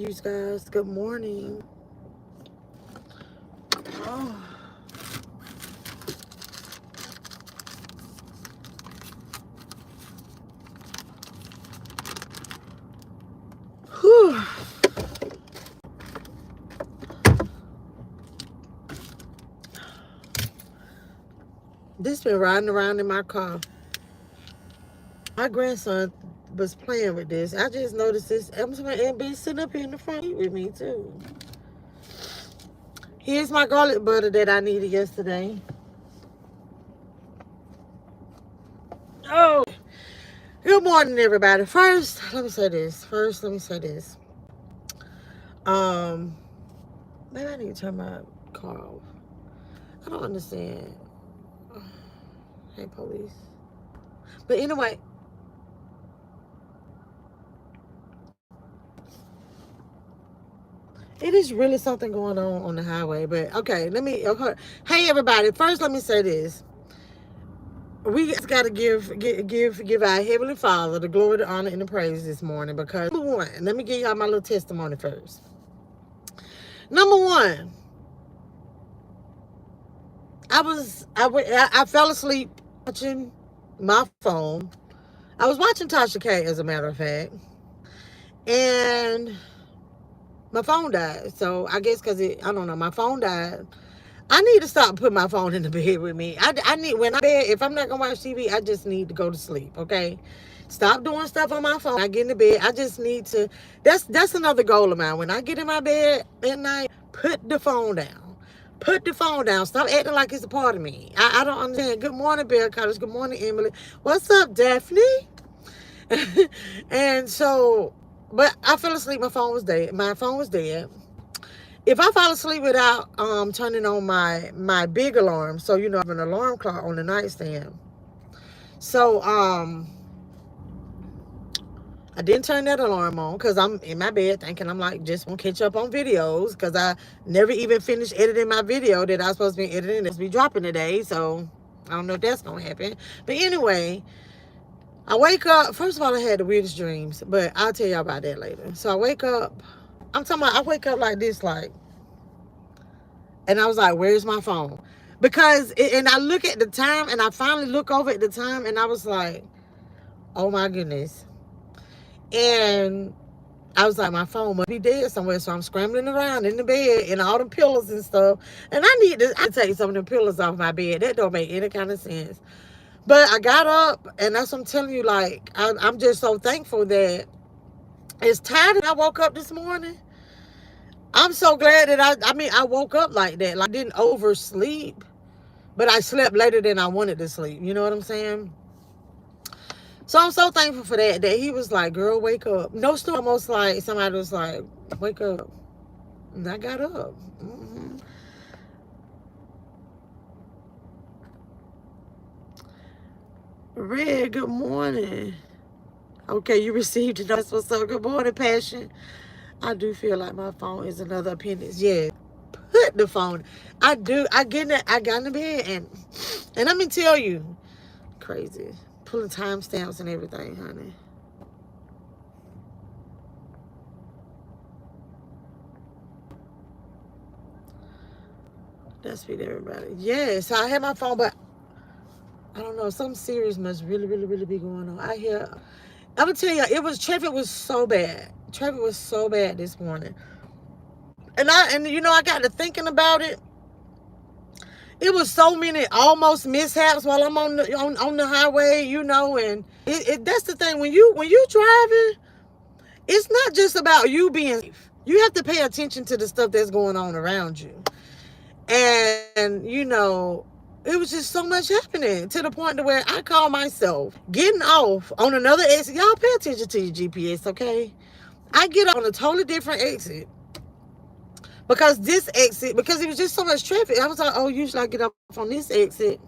you guys. Good morning. Oh. Whew. This been riding around in my car. My grandson was playing with this. I just noticed this. And been sitting up here in the front with me too. Here's my garlic butter that I needed yesterday. Oh, good morning, everybody. First, let me say this. Maybe I need to turn my car off. I don't understand. Hey, police. But anyway, it is really something going on the highway. But okay, okay. Hey, everybody. First, let me say this. We just got to give our Heavenly Father the glory, the honor, and the praise this morning. Because number one, let me give y'all my little testimony first. Number one, I fell asleep watching my phone. I was watching Tasha K, as a matter of fact, and my phone died. So I guess because I don't know, my phone died. I need to stop putting my phone in the bed with me. I need, when I'm bed, if I'm not gonna watch TV, I just need to go to sleep. Okay, stop doing stuff on my phone. I get in the bed. I just need to. That's another goal of mine. When I get in my bed at night, put the phone down. Put the phone down. Stop acting like it's a part of me. I don't understand. Good morning, Bear Cottage. Good morning, Emily. What's up, Daphne? And so, but I fell asleep. My phone was dead. If I fall asleep without turning on my big alarm, so you know I have an alarm clock on the nightstand. So I didn't turn that alarm on because I'm in my bed thinking I'm like just gonna catch up on videos because I never even finished editing my video that I was supposed to be editing that's be dropping today. So I don't know if that's gonna happen. But anyway, I wake up. First of all, I had the weirdest dreams, but I'll tell y'all about that later. So I wake up. I'm talking about I wake up like this, like, and I was like, where's my phone? Because, and I look at the time, and I finally look over at the time, and I was like, oh my goodness. And I was like, my phone must be dead somewhere. So I'm scrambling around in the bed and all the pillows and stuff. And I take some of the pillows off my bed. That don't make any kind of sense. But I got up, and that's what I'm telling you, like, I'm just so thankful that it's tired. I woke up this morning. I'm so glad that I woke up like that. Like, I didn't oversleep, but I slept later than I wanted to sleep. You know what I'm saying? So I'm so thankful for that he was like, girl, wake up. No story, almost like somebody was like, wake up. And I got up. Mm-hmm. Red, good morning. Okay, you received it. That's what's up. Good morning, Passion. I do feel like my phone is another appendix. Yeah, put the phone. I do. I got in the bed and let me tell you, crazy. Pulling timestamps and everything, honey. That's for everybody. Yes, I had my phone, but I don't know. Something serious must really, really, really be going on. I'm gonna tell you, traffic was so bad. Traffic was so bad this morning. And you know, I got to thinking about it. It was so many almost mishaps while I'm on the highway, you know, and that's the thing. When you driving, it's not just about you being safe. You have to pay attention to the stuff that's going on around you. And, you know, it was just so much happening to the point to where I call myself getting off on another exit. Y'all pay attention to your GPS, okay? I get on a totally different exit. Because it was just so much traffic. I was like, oh, usually I get up on this exit.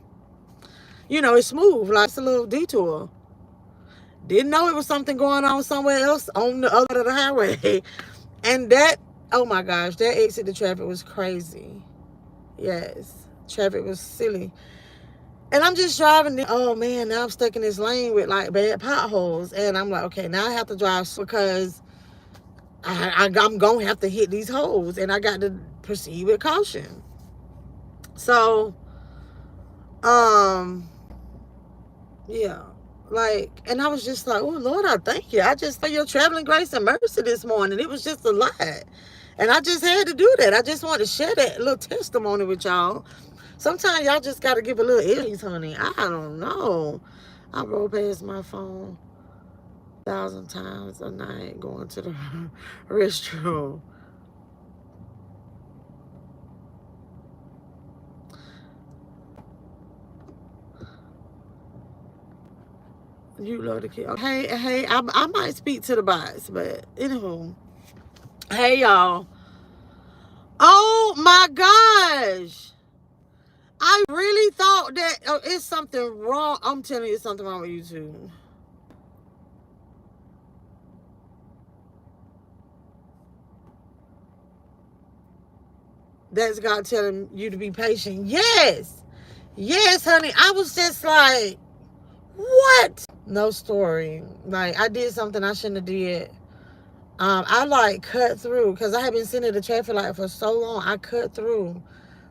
You know, it's smooth, like it's a little detour. Didn't know it was something going on somewhere else on the other side of the highway. And oh my gosh, that exit to traffic was crazy. Yes, traffic was silly. And I'm just driving. Oh man, now I'm stuck in this lane with like bad potholes. And I'm like, okay, now I have to drive because I'm gonna have to hit these holes, and I got to proceed with caution. So, um, yeah, like, and I was just like, oh Lord, I thank you. I just for your traveling grace and mercy this morning. It was just a lot, and I just had to do that. I just wanted to share that little testimony with y'all. Sometimes y'all just gotta give a little ease, honey. I don't know. I roll past my phone 1,000 times a night going to the restroom. You love the kid. Hey, I might speak to the bots, but anywho. Hey, y'all. Oh my gosh. I really thought that it's something wrong. I'm telling you, it's something wrong with YouTube. That's God telling you to be patient. Yes. Yes, honey. I was just like, what? No story. Like, I did something I shouldn't have did. I like cut through because I had been sitting at the traffic light for so long. I cut through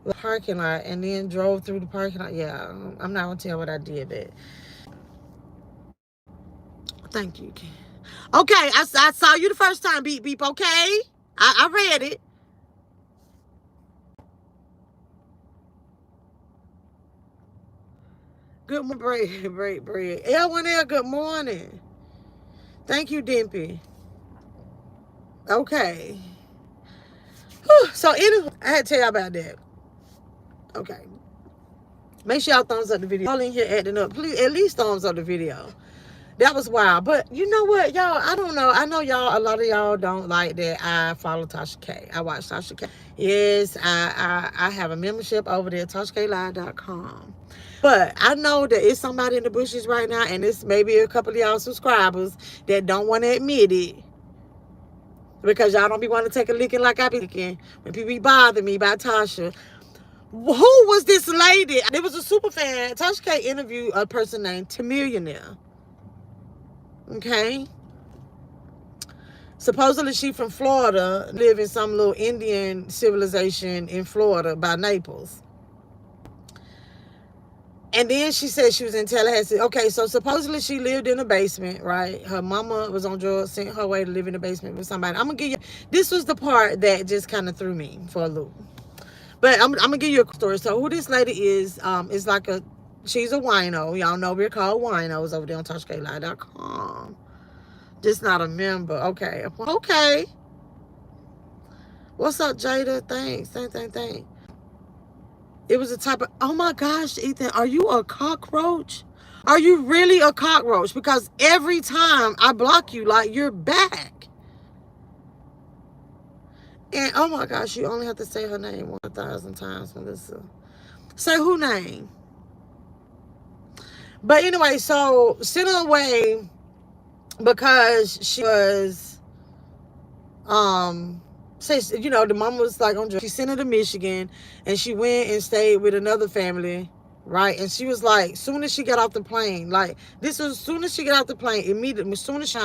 the parking lot and then drove through the parking lot. Yeah, I'm not gonna tell what I did, but thank you. Okay, I saw you the first time. Beep beep. Okay, I read it. Good morning, bread. L1L, good morning. Thank you, Dimpy. Okay. Whew. So anyway, I had to tell y'all about that. Okay. Make sure y'all thumbs up the video. All in here acting up. Please, at least thumbs up the video. That was wild. But you know what, y'all? I don't know. I know y'all, a lot of y'all don't like that I follow Tasha K. I watch Tasha K. Yes, I have a membership over there at TashaKLive.com. But I know that it's somebody in the bushes right now, and it's maybe a couple of y'all subscribers that don't want to admit it. Because y'all don't be wanting to take a licking like I be licking when people be bothering me about Tasha. Who was this lady? There was a super fan. Tasha K interviewed a person named Tillmillionare. Okay? Supposedly she from Florida, live in some little Indian civilization in Florida by Naples. And then she said she was in Tallahassee. Okay, so supposedly she lived in a basement, right? Her mama was on drugs, sent her way to live in the basement with somebody. I'm going to give you, this was the part that just kind of threw me for a loop. But I'm going to give you a story. So who this lady is like she's a wino. Y'all know we're called winos over there on TashaKLive.com. Just not a member. Okay. Okay. What's up, Jada? Thanks. Thanks. It was a type of, oh my gosh, Ethan, are you a cockroach? Are you really a cockroach? Because every time I block you, like, you're back. And oh my gosh, you only have to say her name 1,000 times, Melissa. Say who name? But anyway, so sent her away because she was, says, you know, the mom was like on drugs. She sent her to Michigan, and she went and stayed with another family, right? And she was like, soon as she got off the plane, like, this was as soon as she got off the plane, immediately, as soon as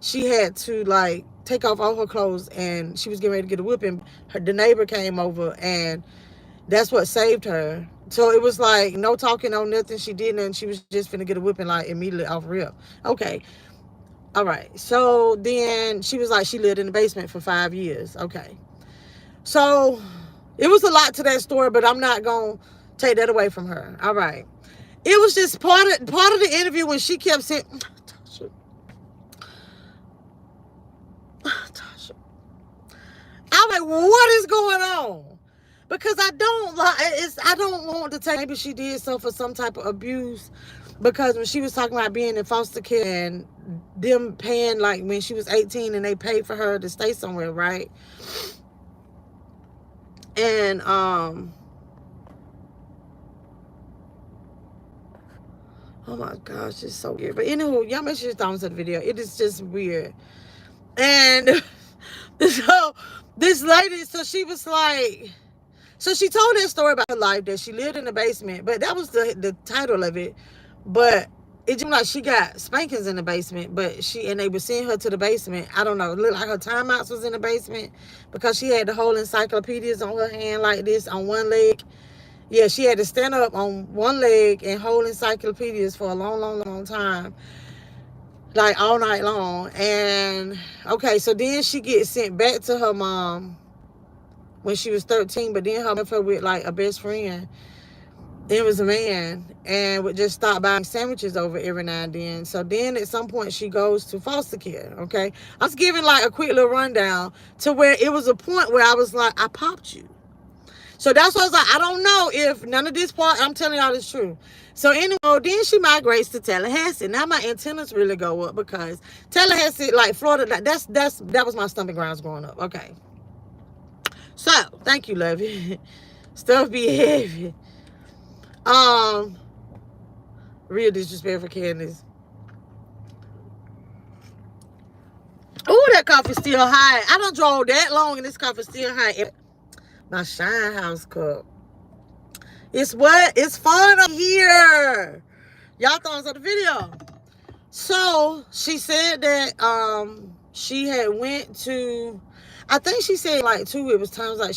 she had to, like, take off all her clothes, and she was getting ready to get a whipping. The neighbor came over, and that's what saved her. So it was like no talking, no nothing. She didn't, and she was just finna get a whipping, like, immediately off rip. Okay. All right. So then she was like, she lived in the basement for 5 years. Okay. So it was a lot to that story, but I'm not going to take that away from her. All right. It was just part of the interview when she kept saying, Tasha. I'm like, what is going on? Because I don't want to take, maybe she did suffer some type of abuse. Because when she was talking about being in foster care and them paying, like, when she was 18 and they paid for her to stay somewhere, right? And oh my gosh, it's so weird. But anywho, y'all make sure you thumbs up the video. It is just weird. And so this lady, so she was like, so she told that story about her life, that she lived in the basement, but that was the title of it. But it seemed like she got spankings in the basement, but they were sending her to the basement. I don't know. It looked like her timeouts was in the basement because she had the whole encyclopedias on her hand like this on one leg. Yeah, she had to stand up on one leg and hold encyclopedias for a long, long, long time, like all night long. And okay, so then she gets sent back to her mom when she was 13, but then her with like a best friend. It was a man and would just stop buying sandwiches over every now and then. So then at some point she goes to foster care, okay? I was giving like a quick little rundown to where it was a point where I was like, I popped you. So that's why I was like, I don't know if none of this part, I'm telling y'all is true. So anyway, then she migrates to Tallahassee. Now my antennas really go up because Tallahassee, like Florida, that was my stomping grounds growing up. Okay. So, thank you, Lovey. Stuff be heavy. Real disrespectful Candace. Oh, that coffee's still high. I don't drove that long and this coffee's still high. My Shine House cup. It's what? It's fun up here. Y'all thumbs up the video. So she said that she had went to, I think she said like too, it was times like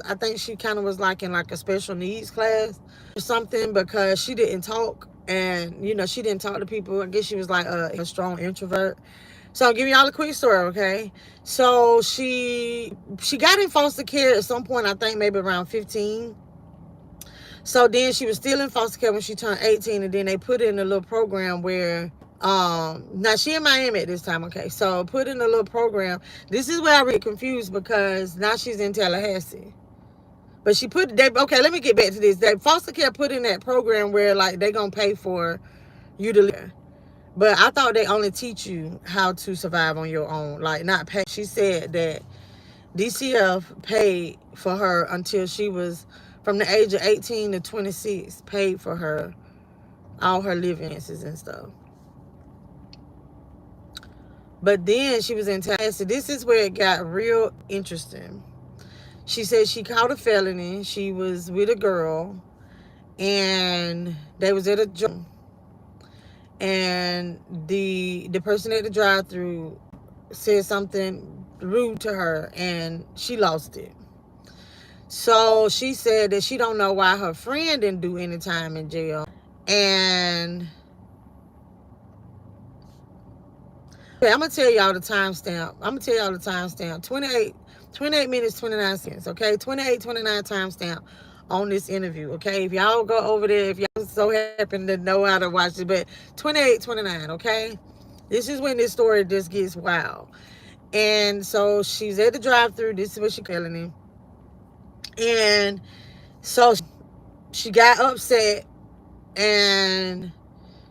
I think she kind of was like in like a special needs class or something because she didn't talk and she didn't talk to people. I guess she was like a strong introvert. So I'll give y'all a quick story, okay? So she got in foster care at some point, I think maybe around 15. So then she was still in foster care when she turned 18, and then they put her in a little program where now she in Miami at this time, okay? So put in a little program. This is where I get confused because now she's in Tallahassee. But okay, let me get back to this. That foster care put in that program where like they gonna pay for you to live. But I thought they only teach you how to survive on your own, like not pay. She said that DCF paid for her until she was from the age of 18 to 26, paid for her all her living expenses and stuff. But then she was in Tallahassee. This is where it got real interesting. She said she caught a felony. She was with a girl, and they was at a joint. And the person at the drive-thru said something rude to her, and she lost it. So she said that she don't know why her friend didn't do any time in jail. And okay, I'm gonna tell y'all the timestamp. 28 minutes 29 seconds. Okay, 28:29 timestamp on this interview. Okay, if y'all go over there, if y'all so happen to know how to watch it, but 28:29. Okay, this is when this story just gets wild. And so she's at the drive-thru. This is what she's telling him. And so she got upset and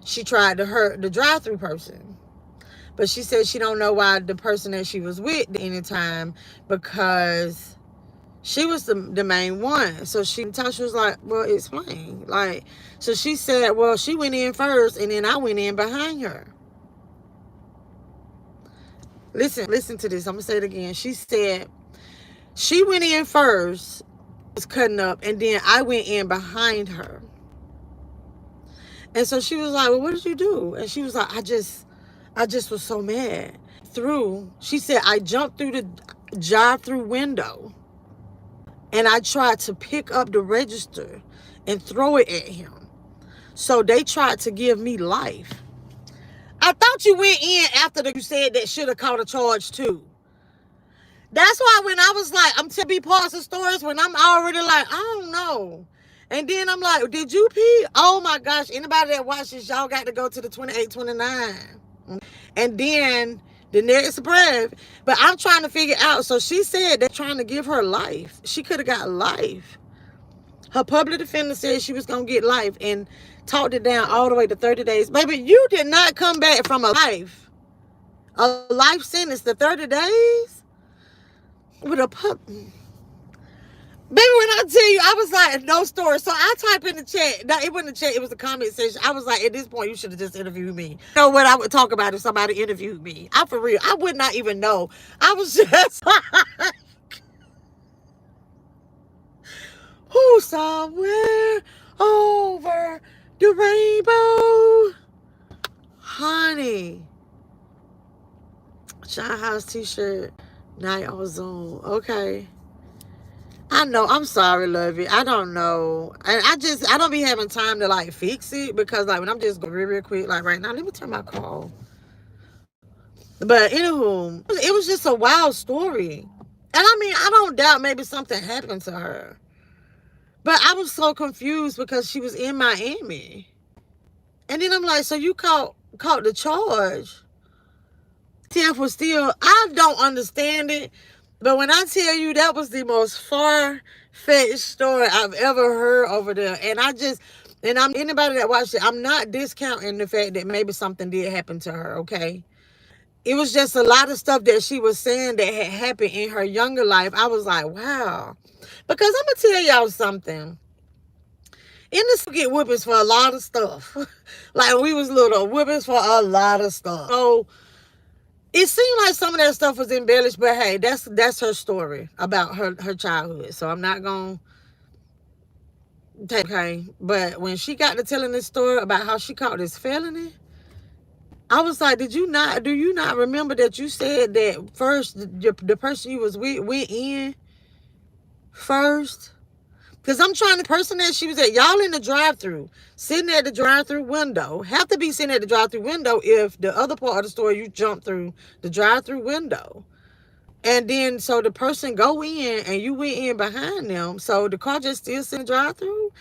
she tried to hurt the drive-thru person. But she said she don't know why the person that she was with at any time, because she was the main one. So Tasha was like, well, explain. Like, so she said, well, she went in first and then I went in behind her. Listen to this. I'm gonna say it again. She said she went in first, was cutting up, and then I went in behind her. And so she was like, well, what did you do? And she was like, I just was so mad. She said, I jumped through the drive-thru window and I tried to pick up the register and throw it at him. So they tried to give me life. I thought you went in after you said that should have caught a charge too. That's why when I was like, I'm to be parts of stories when I'm already like, I don't know. And then I'm like, did you pee? Oh my gosh, anybody that watches, y'all got to go to the 28:29. And then the next breath, but I'm trying to figure out. So she said they're trying to give her life. She could have got life. Her public defender said she was going to get life and talked it down all the way to 30 days. Baby, you did not come back from a life sentence to 30 days with a pup. Baby, when I tell you, I was like, no story. So I type in the chat. No, it wasn't a chat. It was a comment section. I was like, at this point, you should have just interviewed me. You know what I would talk about if somebody interviewed me. I'm for real. I would not even know. I was just like, who's somewhere over the rainbow? funny. Shine House t-shirt. Night on Zoom. Okay. I know. I'm sorry, Lovey. I don't know. And I don't be having time to like fix it because like when I'm just going real quick, like right now, let me turn my car off. But anywho, it was just a wild story. And I mean, I don't doubt maybe something happened to her. But I was so confused because she was in Miami. And then I'm like, so you caught the charge. TF was still, I don't understand it. But when I tell you that was the most far-fetched story I've ever heard over there. And I'm anybody that watched it, I'm not discounting the fact that maybe something did happen to her, okay? It was just a lot of stuff that she was saying that had happened in her younger life. I was like, wow. Because I'm going to tell y'all something. In the get whippings for a lot of stuff. Like when we was little, whippings for a lot of stuff. So it seemed like some of that stuff was embellished, but hey, that's her story about her childhood. So I'm not going to take, okay. But when she got to telling this story about how she caught this felony, I was like, do you not remember that you said that first the person you was with went in first? Because I'm trying to, person that she was at, y'all in the drive-thru, sitting at the drive-thru window, have to be sitting at the drive-thru window if the other part of the store you jump through the drive-thru window. And then, so the person go in and you went in behind them. So the car just still sitting in the drive-thru.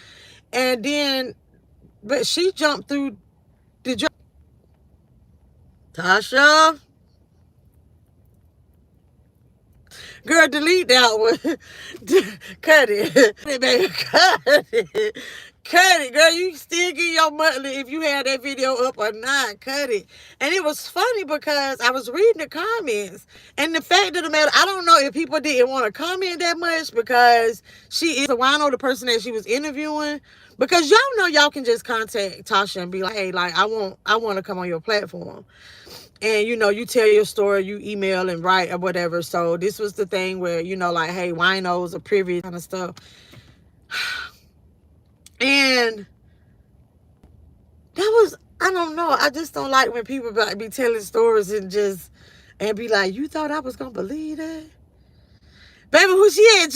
And then, but she jumped through the drive. Tasha? Girl, delete that one. Cut it. Baby, cut it. Cut it, girl. You still get your monthly if you had that video up or not. Cut it. And it was funny because I was reading the comments. And the fact of the matter, I don't know if people didn't want to comment that much because she is a wino, the person that she was interviewing. Because y'all know y'all can just contact Tasha and be like, hey, like, I want to come on your platform. And, you know, you tell your story, you email and write or whatever. So this was the thing where, you know, like, hey, winos are privy kind of stuff. And that was, I don't know. I just don't like when people be telling stories and be like, you thought I was going to believe that? Baby, who she had?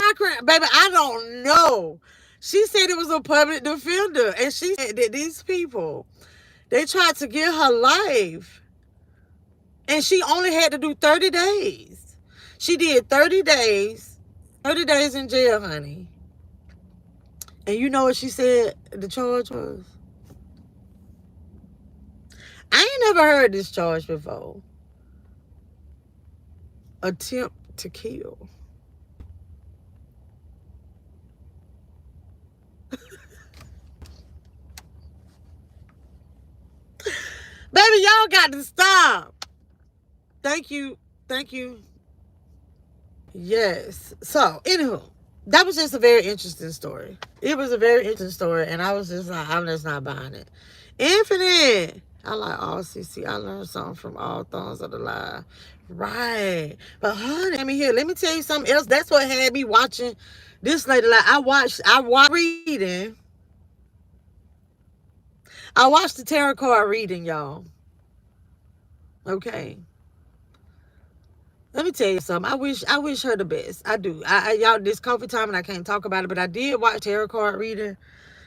Baby, I don't know. She said it was a public defender. And she said that these people, they tried to get her life. And she only had to do 30 days. She did 30 days. 30 days in jail, honey. And you know what she said the charge was? I ain't never heard this charge before. Attempt to kill. Baby, y'all got to stop. Thank you. Thank you. Yes. So, anywho, that was just a very interesting story. It was a very interesting story, and I was just like, I'm just not buying it. Infinite. I like all CC. I learned something from all thorns of the live. Right. But honey, let me tell you something else. That's what had me watching this lady. Like I watched reading. I watched the tarot card reading, y'all. Okay. Let me tell you something. I wish her the best. I do. Y'all, this COVID time and I can't talk about it, but I did watch tarot card reading.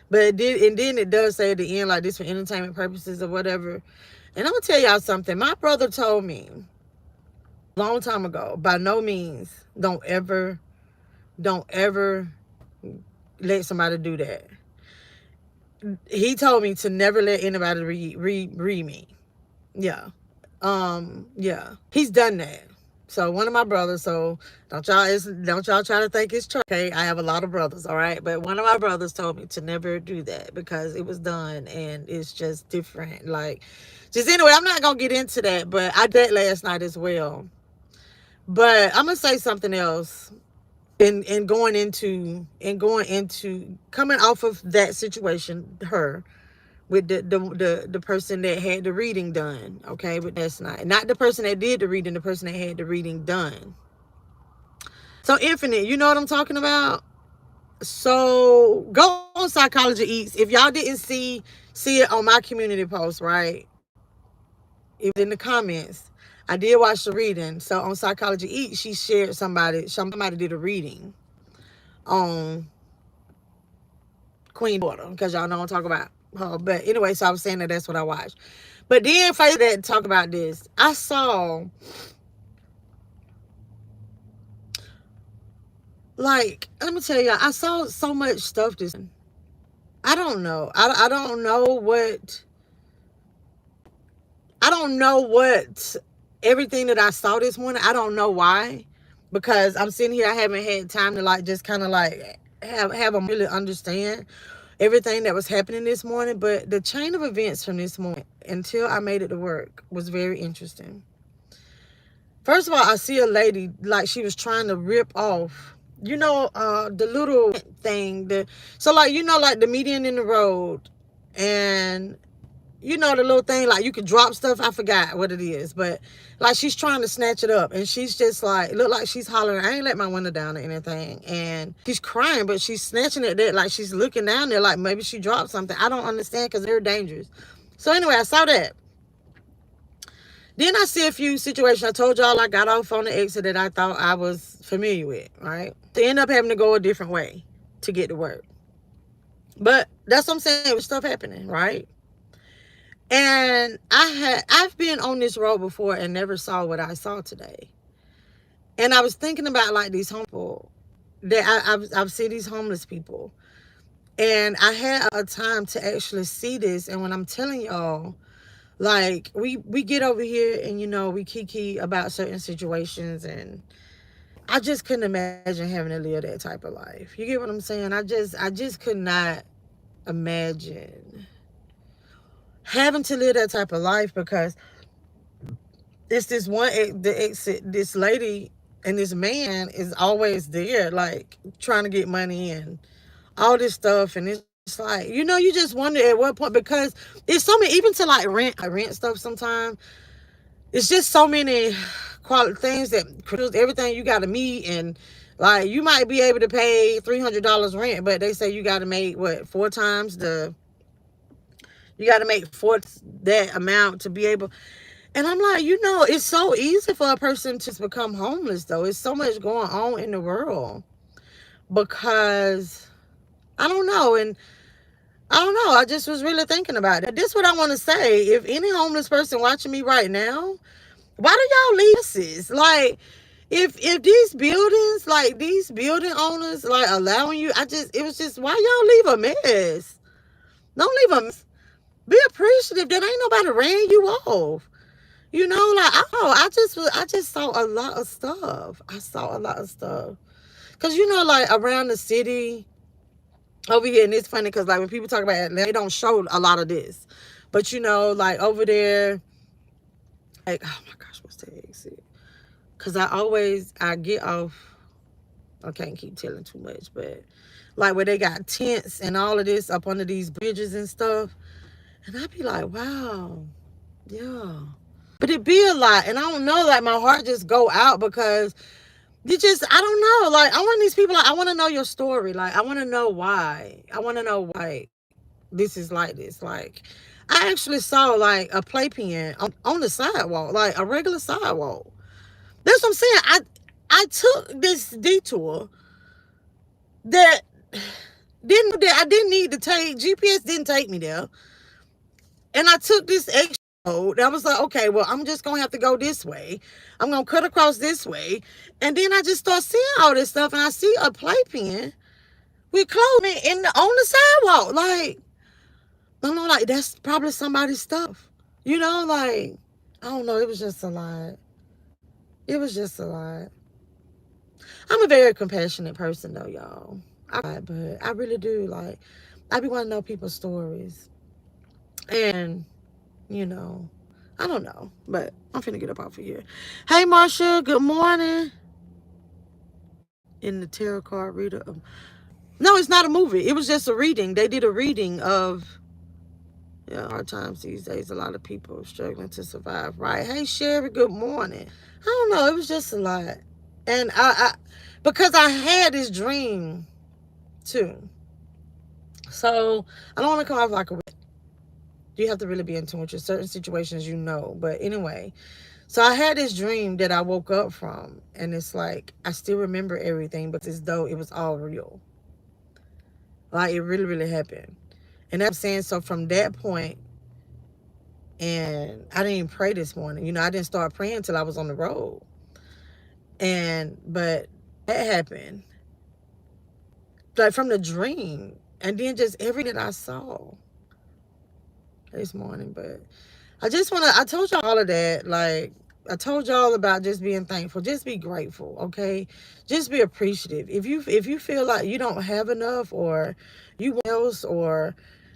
But it did, and then it does say at the end, like this for entertainment purposes or whatever. And I'm gonna tell y'all something. My brother told me a long time ago, by no means, don't ever let somebody do that. He told me to never let anybody read me. Yeah. Yeah. He's done that. So one of my brothers, so don't y'all try to think it's true. Okay, I have a lot of brothers, all right? But one of my brothers told me to never do that because it was done and it's just different. Like, just anyway, I'm not gonna get into that, but I did last night as well. But I'm gonna say something else in going into coming off of that situation, her. With the person that had the reading done, okay? But that's not the person that did the reading, the person that had the reading done. So Infinite, you know what I'm talking about? So go on Psychology Eats. If y'all didn't see it on my community post, right? It was in the comments. I did watch the reading. So on Psychology Eat, she shared somebody did a reading on Queen Daughter, because y'all know I'm talking about her. But anyway, so I was saying that that's what I watched. But then if I that talk about this, I saw, like, let me tell you, I saw so much stuff this. I don't know. I don't know what. I don't know what everything that I saw this morning. I don't know why, because I'm sitting here. I haven't had time to like just kind of like have them really understand everything that was happening this morning. But the chain of events from this morning until I made it to work was very interesting. First of all, I see a lady, like, she was trying to rip off, the little thing, so, like, like the median in the road, and the little thing, like, you could drop stuff. I forgot what it is, but like, she's trying to snatch it up, and she's just like, look like she's hollering, I ain't let my window down or anything, and she's crying, but she's snatching at that, like, she's looking down there like maybe she dropped something. I don't understand, because they're dangerous. So anyway, I saw that. Then I see a few situations. I told y'all I got off on the exit that I thought I was familiar with, right? To end up having to go a different way to get to work. But that's what I'm saying, with stuff happening, right? And I've been on this road before and never saw what I saw today. And I was thinking about, like, these homeless people that I've seen, these homeless people. And I had a time to actually see this. And when I'm telling y'all, like, we get over here and, we kiki about certain situations, and I just couldn't imagine having to live that type of life. You get what I'm saying? I just could not imagine having to live that type of life, because it's this this lady and this man is always there, like, trying to get money and all this stuff, and it's like, you just wonder at what point, because it's so many, even to like rent stuff sometimes, it's just so many quality things that everything you got to meet, and like, you might be able to pay $300 rent, but they say you got to make four times that amount to be able. And I'm like, it's so easy for a person to become homeless, though. It's so much going on in the world, because I don't know. And I don't know. I just was really thinking about it. This is what I want to say. If any homeless person watching me right now, why do y'all leave messes? Like, if these buildings, like, these building owners, like, allowing you, it was just, why y'all leave a mess? Don't leave a mess. Be appreciative that ain't nobody ran you off. Like, I just saw a lot of stuff. I saw a lot of stuff. Because, like, around the city over here, and it's funny because, like, when people talk about Atlanta, they don't show a lot of this. But, like, over there, like, oh my gosh, what's the exit? Because I get off, I can't keep telling too much, but, like, where they got tents and all of this up under these bridges and stuff. And I'd be like, wow, yeah. But it be a lot, and I don't know, like, my heart just go out, because I don't know, like, I want these people, like, I want to know your story, like, I want to know why. I want to know why this is like this. Like, I actually saw, like, a playpen on the sidewalk, like a regular sidewalk. That's what I'm saying. I took this detour that I didn't need to take. GPS didn't take me there, and I took this extra. I was like, okay, well, I'm just gonna have to go this way. I'm gonna cut across this way, and then I just start seeing all this stuff, and I see a playpen with clothing on the sidewalk. Like, I'm like, that's probably somebody's stuff. Like, I don't know. It was just a lot. It was just a lot. I'm a very compassionate person, though, y'all. But I really do. Like, I be wanting to know people's stories, and I don't know, but I'm finna get up off of here. Hey, Marsha, good morning. In the tarot card reader. No, it's not a movie. It was just a reading. They did a reading of, hard times these days. A lot of people struggling to survive, right? Hey, Sherry, good morning. I don't know. It was just a lot. And because I had this dream, too. So, I don't want to come off like a You have to really be in tune with your certain situations, you know. But anyway, so I had this dream that I woke up from, and it's like I still remember everything, but it's as though it was all real. Like it really, really happened. And that's what I'm saying. So from that point, and I didn't even pray this morning. You know, I didn't start praying until I was on the road. But that happened. Like from the dream. And then just everything that I saw this morning. But I told y'all all of that. Like, I told y'all about just being thankful. Just be grateful, okay? Just be appreciative. If you feel like you don't have enough or you want else, or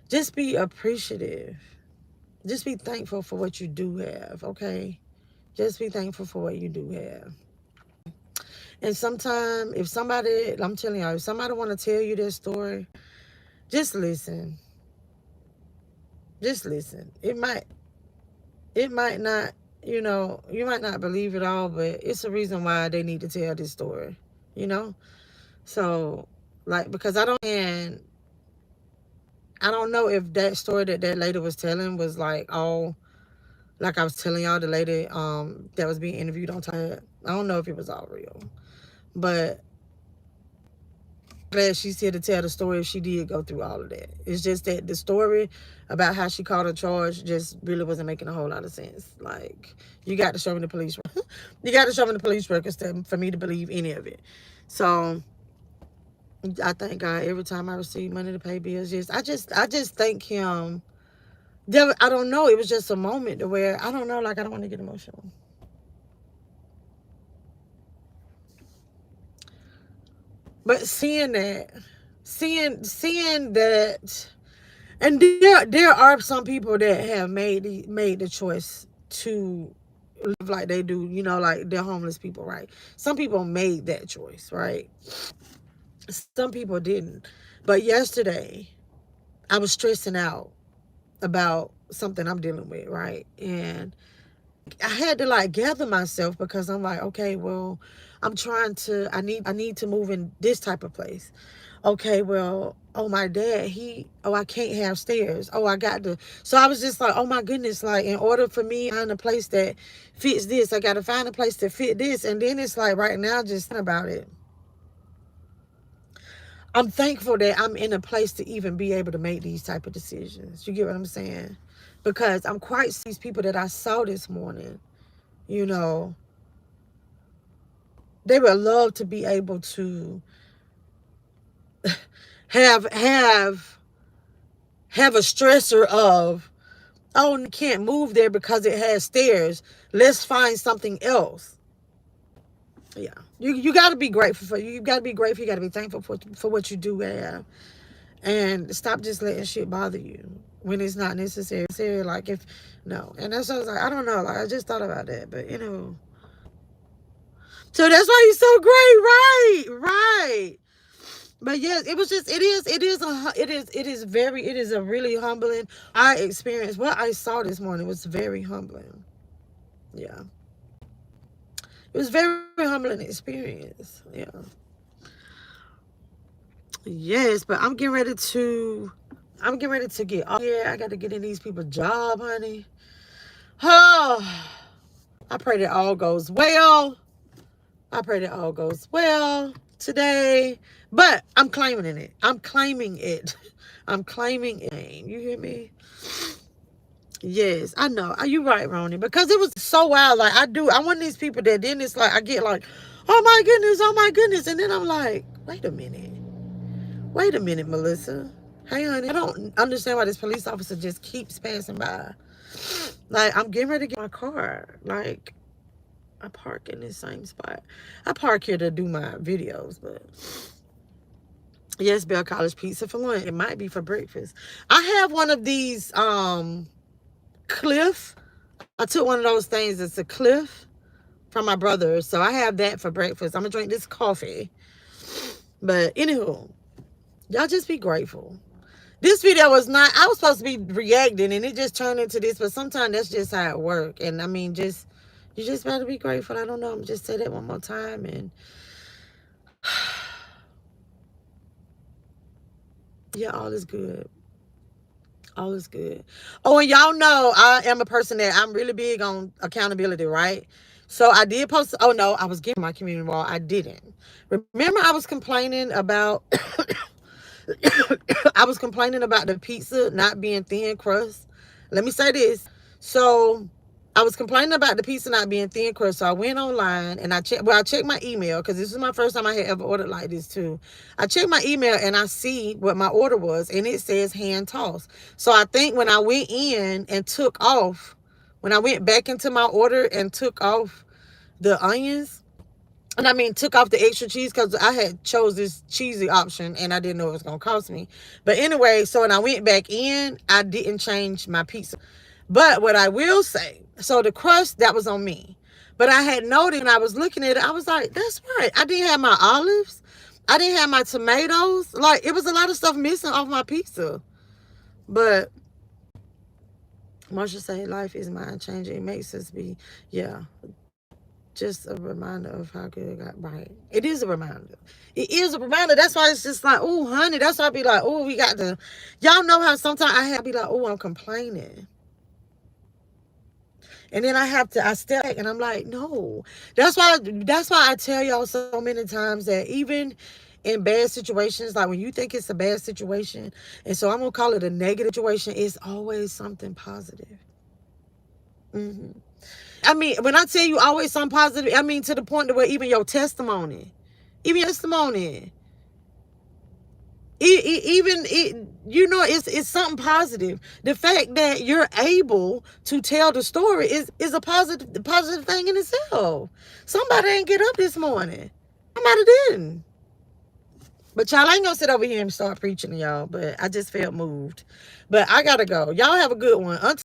just be appreciative. Just be thankful for what you do have, okay? Just be thankful for what you do have. And sometimes, I'm telling y'all, if somebody want to tell you their story, just listen. Just listen. It might not, you might not believe it all, but it's a reason why they need to tell this story, you know? So, like, because I don't know if that story that lady was telling was like all, like I was telling y'all, the lady that was being interviewed on time. I don't know if it was all real, but glad she's here to tell the story if she did go through all of that. It's just that the story about how she caught a charge just really wasn't making a whole lot of sense. Like, you got to show me the police you got to show me the police records for me to believe any of it. So I thank God every time I receive money to pay bills. I just thank him. I don't know. It was just a moment to where I don't know. Like, I don't want to get emotional. But seeing that, and there are some people that have made the choice to live like they do, like they're homeless people, right? Some people made that choice, right? Some people didn't. But yesterday, I was stressing out about something I'm dealing with, right? And I had to like gather myself because I'm like, okay, well, I need to move in this type of place. Okay, well, oh, my dad, I can't have stairs. Oh, I got to. So I was just like, oh my goodness, like in order for me to find a place that fits this, I got to find a place to fit this. And then it's like right now, just thinking about it, I'm thankful that I'm in a place to even be able to make these type of decisions. You get what I'm saying? Because I'm quite these people that I saw this morning, you know, they would love to be able to have a stressor of, oh, you can't move there because it has stairs. Let's find something else. Yeah. You got to be grateful you got to be grateful. You got to be thankful for what you do have. And stop just letting shit bother you when it's not necessary. Like, if, no. And that's what I was like, I don't know. Like, I just thought about that. But, so that's why you're so great. Right. Right. But yes, it was just, it is a really humbling. I experienced what I saw this morning was very humbling. Yeah. It was very humbling experience. Yeah. Yes, but I'm getting ready to get, oh yeah, I got to get in these people's job, honey. Oh, I pray that all goes well. I pray that all goes well today. But I'm claiming it. I'm claiming it. I'm claiming it. You hear me? Yes, I know. Are you right, Ronnie? Because it was so wild. Like, I want these people that then it's like I get like, oh my goodness, oh my goodness. And then I'm like, wait a minute. Wait a minute, Melissa. Hey, honey. I don't understand why this police officer just keeps passing by. Like, I'm getting ready to get my car. Like, I park in this same spot. I park here to do my videos, but yes, Bell College pizza for lunch. It might be for breakfast. I have one of these Cliff. I took one of those things. It's a Cliff from my brother. So I have that for breakfast. I'm gonna drink this coffee. But anywho, y'all just be grateful. This video was not, I was supposed to be reacting and it just turned into this, but sometimes that's just how it works. And I mean, you just better be grateful. I don't know. I'm just say that one more time. And yeah, all is good. All is good. Oh, and y'all know I am a person that I'm really big on accountability, right? So I did post. Oh no, I was getting my community wall. I didn't. Remember, I was complaining about. I was complaining about the pizza not being thin crust. Let me say this. So I was complaining about the pizza not being thin crust. So I went online and I checked. Well, I checked my email because this is my first time I had ever ordered like this too. I checked my email and I see what my order was, and it says hand toss. So I think when I went in and took off, when I went back into my order and took off the onions, and I mean took off the extra cheese because I had chose this cheesy option and I didn't know it was gonna cost me. But anyway, so when I went back in, I didn't change my pizza. But what I will say, so the crust that was on me. But I had noted when I was looking at it, I was like, that's right. I didn't have my olives. I didn't have my tomatoes. Like it was a lot of stuff missing off my pizza. But Marsha say life is mind changing. It makes us be, yeah, just a reminder of how good it got right. It is a reminder. It is a reminder. That's why it's just like, oh, honey. That's why I be like, oh, we got to. Y'all know how sometimes I have to be like, oh, I'm complaining. And then I have to, I step back and I'm like, no. That's why I tell y'all so many times that even in bad situations, like when you think it's a bad situation, and so I'm gonna call it a negative situation, it's always something positive. Hmm. I mean, when I tell you always something positive, I mean to the point to where even your testimony, even you know, it's something positive. The fact that you're able to tell the story is a positive thing in itself. Somebody didn't get up this morning. Somebody didn't. But y'all, I ain't gonna sit over here and start preaching to y'all. But I just felt moved. But I gotta go. Y'all have a good one. Until